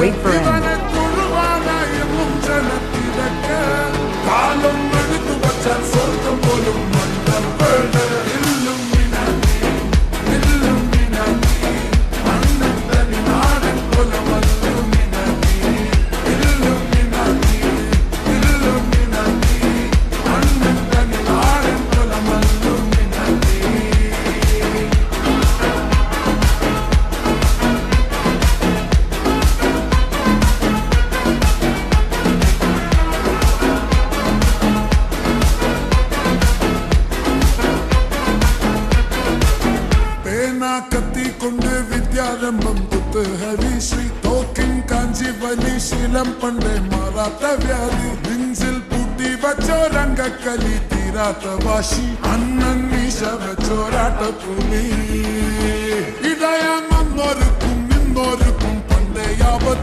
Wait for him. കത്തി കൊണ്ട് വിദ്യാരംഭം കുത്ത് ഹരിശ്രീ തോക്കിൻ കാഞ്ചി വലി ശീലം പണ്ടേ മാറാത്ത വ്യാധി നെഞ്ചിൽ പൂട്ടി വച്ചോരംഗക്കലി തീരാത്ത വാശി അണ്ണൻ മീശ വെച്ചോരാട്ട പുലി ഇടയാൻ വന്നോർക്കും നിന്നോർക്കും പണ്ടേ